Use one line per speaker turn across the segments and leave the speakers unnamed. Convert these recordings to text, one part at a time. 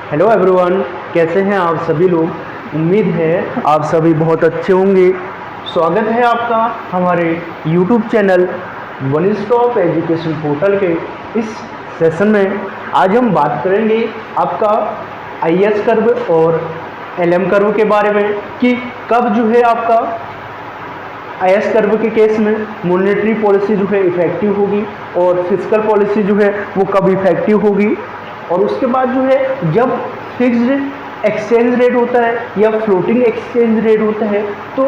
Hello everyone, कैसे हैं आप सभी लोग। उम्मीद है आप सभी बहुत अच्छे होंगे। स्वागत है आपका हमारे YouTube channel one stop education portal के इस सेशन में। आज हम बात करेंगे आपका आईएएस कर्व और एलएम कर्व के बारे में कि कब जो है आपका आईएएस कर्व के केस में मॉनेटरी पॉलिसी जो है इफेक्टिव होगी और फिस्कल पॉलिसी जो है वो कब इफेक्टिव होगी। और उसके बाद जो है जब फिक्स्ड एक्सचेंज रेट होता है या फ्लोटिंग एक्सचेंज रेट होता है तो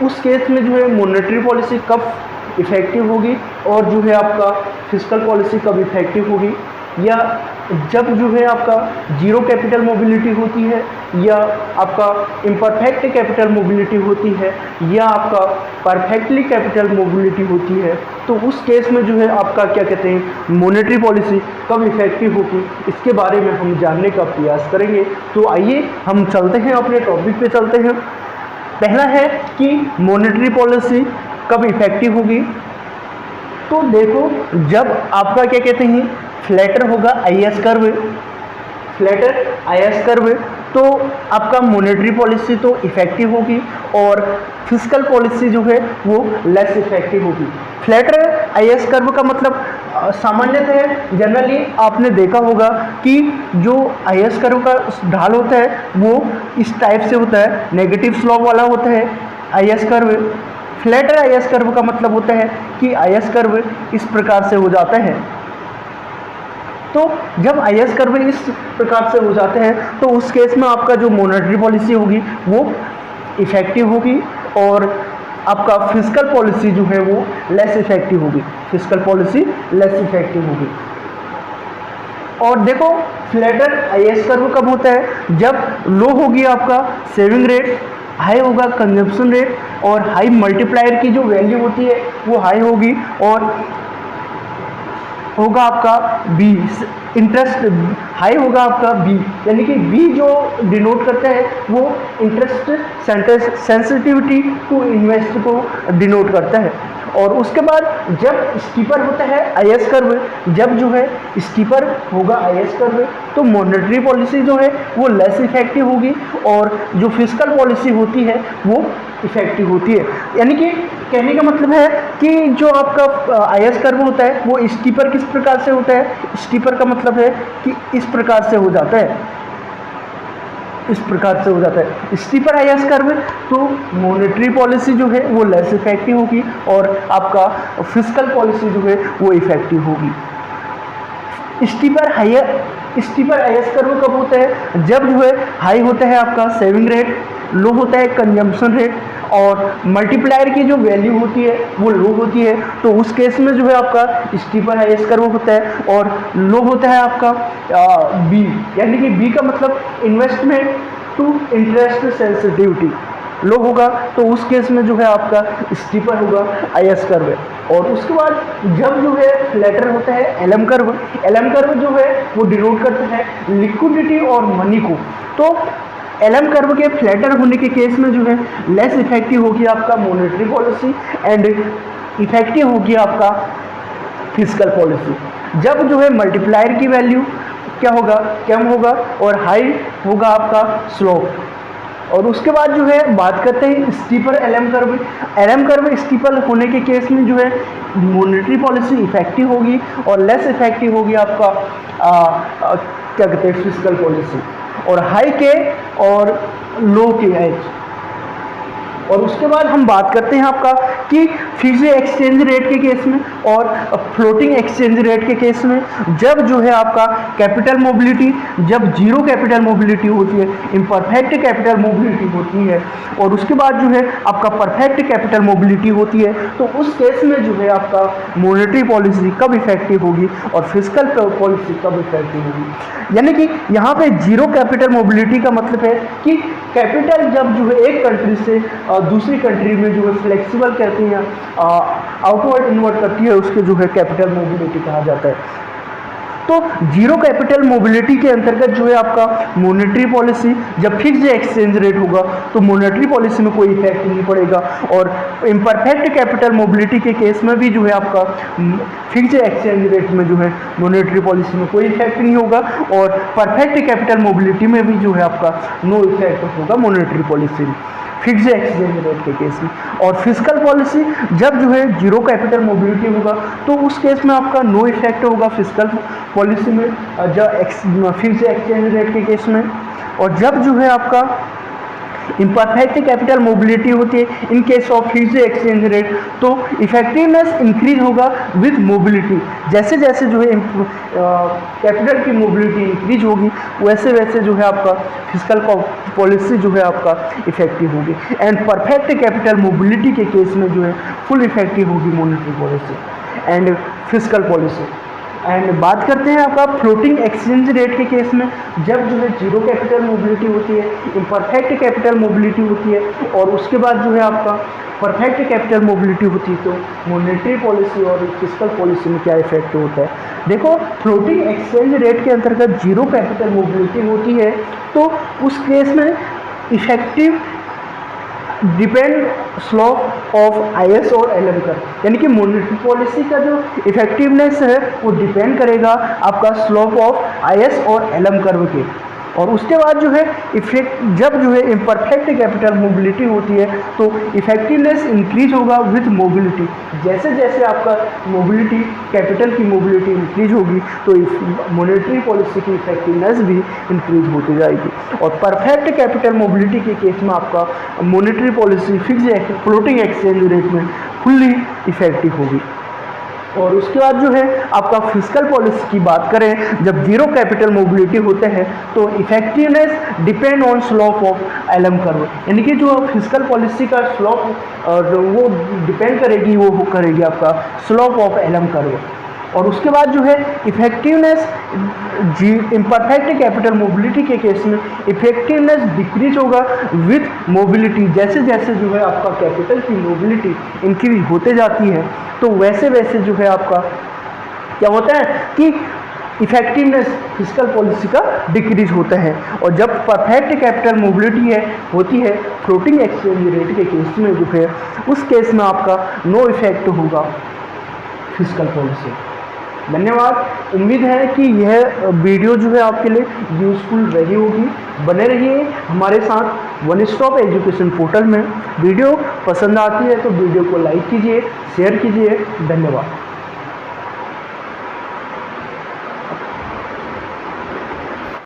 उस केस में जो है मॉनेटरी पॉलिसी कब इफेक्टिव होगी और जो है आपका फिस्कल पॉलिसी कब इफेक्टिव होगी। या जब जो है आपका जीरो कैपिटल मोबिलिटी होती है या आपका इम्परफेक्ट कैपिटल मोबिलिटी होती है या आपका परफेक्टली कैपिटल मोबिलिटी होती है तो उस केस में जो है आपका क्या कहते हैं मॉनेटरी पॉलिसी कब इफेक्टिव होगी, इसके बारे में हम जानने का प्रयास करेंगे। तो आइए हम चलते हैं, अपने टॉपिक पे चलते हैं। पहला है कि मॉनेटरी पॉलिसी कब इफेक्टिव होगी। तो देखो, जब आपका क्या कहते हैं फ्लैटर होगा IAS curve, flatter IAS curve, तो आपका मॉनेटरी पॉलिसी तो इफेक्टिव होगी और फिस्कल पॉलिसी जो है वो लेस इफेक्टिव होगी। फ्लैटर आईएएस कर्व का मतलब सामान्यतः जनरली आपने देखा होगा कि जो आईएएस कर्व का ढाल होता है वो इस टाइप से होता है, नेगेटिव स्लोप वाला होता है IAS curve. Flatter IAS curve का मतलब होता है कि आईएएस कर्व इस प्रकार से हो जाता है। तो जब आईएएस कर्व इस प्रकार से हो जाते हैं तो उस केस में आपका जो मॉनेटरी पॉलिसी होगी वो इफेक्टिव होगी और आपका फिस्कल पॉलिसी जो है वो लेस इफेक्टिव होगी, फिस्कल पॉलिसी लेस इफेक्टिव होगी। और देखो, फ्लैटर आईएएस कर्व कब होता है, जब लो होगी आपका सेविंग रेट, हाई होगा कंजम्पशन रेट और हाई मल्टीप्लायर की जो वैल्यू होती है वो हाई होगी और होगा आपका बी, इंटरेस्ट हाई होगा आपका बी, यानी कि बी जो डिनोट करता है वो इंटरेस्ट सेंसिटिविटी टू इन्वेस्ट को डिनोट करता है। और उसके बाद जब स्टीपर होता है आईएएस कर्व, जब जो है स्टीपर होगा आईएएस कर्व तो मॉनेटरी पॉलिसी जो है वो लेस इफेक्टिव होगी और जो फिस्कल पॉलिसी होती है वो इफेक्टिव होती है। यानी कि कहने का मतलब है कि जो आपका आईएएस कर्व होता है वो स्टीपर किस प्रकार से होता है, स्टीपर का मतलब है कि इस प्रकार से हो जाता है, इस प्रकार से हो जाता है स्टीपर आईएएस कर्व। तो मॉनेटरी पॉलिसी जो है वो लेस इफेक्टिव होगी और आपका फिस्कल पॉलिसी जो है वो इफेक्टिव होगी। स्टीपर आईएएस कर्व कब होता है, जब जो है हाई होता है आपका सेविंग रेट, लो होता है कंजम्पशन रेट और मल्टीप्लायर की जो वैल्यू होती है वो लो होती है। तो उस केस में जो है आपका स्टीपर आईएएस कर्व होता है और लो होता है आपका बी, यानी कि बी का मतलब इन्वेस्टमेंट टू इंटरेस्ट सेंसिटिविटी लो होगा तो उस केस में जो है आपका स्टीपर होगा आईएएस कर्व। और उसके बाद जब जो है फ्लैटर होता है एलएम कर्व, एलएम कर्व जो है वो डिनोट करता है लिक्विडिटी और मनी को। तो एलएम कर्व के फ्लैटर होने के केस में जो है लेस इफेक्टिव होगी आपका मॉनेटरी पॉलिसी एंड इफेक्टिव होगी आपका फिस्कल पॉलिसी। जब जो है मल्टीप्लायर की वैल्यू क्या होगा, कम होगा और हाई होगा आपका स्लोप। और उसके बाद जो है बात करते हैं steeper LM curve. LM curve steeper होने के केस में जो है मॉनेटरी पॉलिसी इफेक्टिव होगी और लेस इफेक्टिव होगी आपका क्या कहते हैं फिस्कल पॉलिसी। और हाई के और लो के एज। और उसके बाद हम बात करते हैं आपका कि फिक्स्ड एक्सचेंज रेट के केस में और फ्लोटिंग एक्सचेंज रेट के केस में जब जो है आपका कैपिटल मोबिलिटी, जब जीरो कैपिटल मोबिलिटी होती है, इम्परफेक्ट कैपिटल मोबिलिटी होती है और उसके बाद जो है आपका परफेक्ट कैपिटल मोबिलिटी होती है, तो उस केस में जो है आपका मॉनेटरी पॉलिसी कब इफेक्टिव होगी और फिस्कल पॉलिसी कब इफेक्टिव होगी। यानी कि यहाँ पे जीरो कैपिटल मोबिलिटी का मतलब है कि कैपिटल जब जो है एक कंट्री से दूसरी कंट्री में जो है फ्लेक्सिबल कहते हैं आउटवर्ड इनवर्ड करती है, उसके जो है कैपिटल मोबिलिटी कहा जाता है। तो जीरो कैपिटल मोबिलिटी के अंतर्गत जो है आपका मॉनेटरी पॉलिसी, जब फिक्स्ड एक्सचेंज रेट होगा तो मॉनेटरी पॉलिसी में कोई इफेक्ट नहीं पड़ेगा, और इम्परफेक्ट कैपिटल मोबिलिटी के केस में भी जो है आपका फिक्स्ड एक्सचेंज रेट में जो है मॉनेटरी पॉलिसी में कोई इफेक्ट नहीं होगा, और परफेक्ट कैपिटल मोबिलिटी में भी जो है आपका नो इफेक्ट होगा मॉनेटरी पॉलिसी में, फिक्स्ड एक्सचेंज रेट के केस में। और फिस्कल पॉलिसी जब जो है जीरो कैपिटल मोबिलिटी होगा तो उस केस में आपका नो इफेक्ट होगा फिस्कल पॉलिसी में, जब फिक्स्ड एक्सचेंज रेट के केस में। और जब जो है आपका इम्परफेक्ट कैपिटल मोबिलिटी होती है in case of fixed exchange rate, तो इफेक्टिवनेस इंक्रीज होगा विद मोबिलिटी। जैसे जैसे जो है कैपिटल की मोबिलिटी इंक्रीज होगी वैसे वैसे जो है आपका फिस्कल पॉलिसी जो है आपका इफेक्टिव होगी। एंड परफेक्ट कैपिटल मोबिलिटी के केस में जो है फुल इफेक्टिव होगी monetary policy and fiscal policy. And बात करते हैं आपका फ्लोटिंग एक्सचेंज रेट के केस में, जब जो है जीरो कैपिटल मोबिलिटी होती है, इम्परफेक्ट कैपिटल मोबिलिटी होती है, और उसके बाद जो है आपका परफेक्ट कैपिटल मोबिलिटी होती है, तो मॉनेटरी पॉलिसी और फिस्कल पॉलिसी में क्या इफेक्ट होता है। देखो, फ्लोटिंग एक्सचेंज रेट के अंतर्गत जीरो कैपिटल मोबिलिटी होती है तो उस केस में effective depend slope of IS और LM का, यानी कि मॉनेटरी पॉलिसी का जो इफेक्टिवनेस है वो डिपेंड करेगा आपका स्लोप ऑफ IS और LM कर्व के। और उसके बाद जो है इफेक्ट, जब जो है इम्परफेक्ट कैपिटल मोबिलिटी होती है तो इफेक्टिवनेस इंक्रीज होगा विद मोबिलिटी। जैसे जैसे आपका मोबिलिटी, कैपिटल की मोबिलिटी इंक्रीज होगी तो मॉनेटरी पॉलिसी की इफेक्टिवनेस भी इंक्रीज होती जाएगी। और परफेक्ट कैपिटल मोबिलिटी के केस में आपका monetary policy fixed floating exchange rate में फुल्ली इफेक्टिव होगी। और उसके बाद जो है आपका फिस्कल पॉलिसी की बात करें, जब जीरो कैपिटल मोबिलिटी होते हैं तो effectiveness depend on slope of LM curve, यानी कि जो फिस्कल पॉलिसी का स्लोप वो डिपेंड करेगी, वो करेगी आपका स्लोप ऑफ LM कर्व। और उसके बाद जो है इफेक्टिवनेस इम्परफेक्ट कैपिटल मोबिलिटी के केस में इफेक्टिवनेस डिक्रीज होगा विथ मोबिलिटी। जैसे जैसे जो है आपका कैपिटल की मोबिलिटी इंक्रीज होते जाती है तो वैसे वैसे जो है आपका क्या होता है कि इफेक्टिवनेस फिस्कल पॉलिसी का डिक्रीज होता है। और जब परफेक्ट कैपिटल मोबिलिटी होती है फ्लोटिंग एक्सचेंज रेट के केस में जो है उस केस में आपका नो इफेक्ट होगा फिस्कल पॉलिसी। धन्यवाद। उम्मीद है कि यह वीडियो जो है आपके लिए यूज़फुल रही होगी। बने रहिए हमारे साथ वन स्टॉप एजुकेशन पोर्टल में। वीडियो पसंद आती है तो वीडियो को लाइक कीजिए, शेयर कीजिए। धन्यवाद।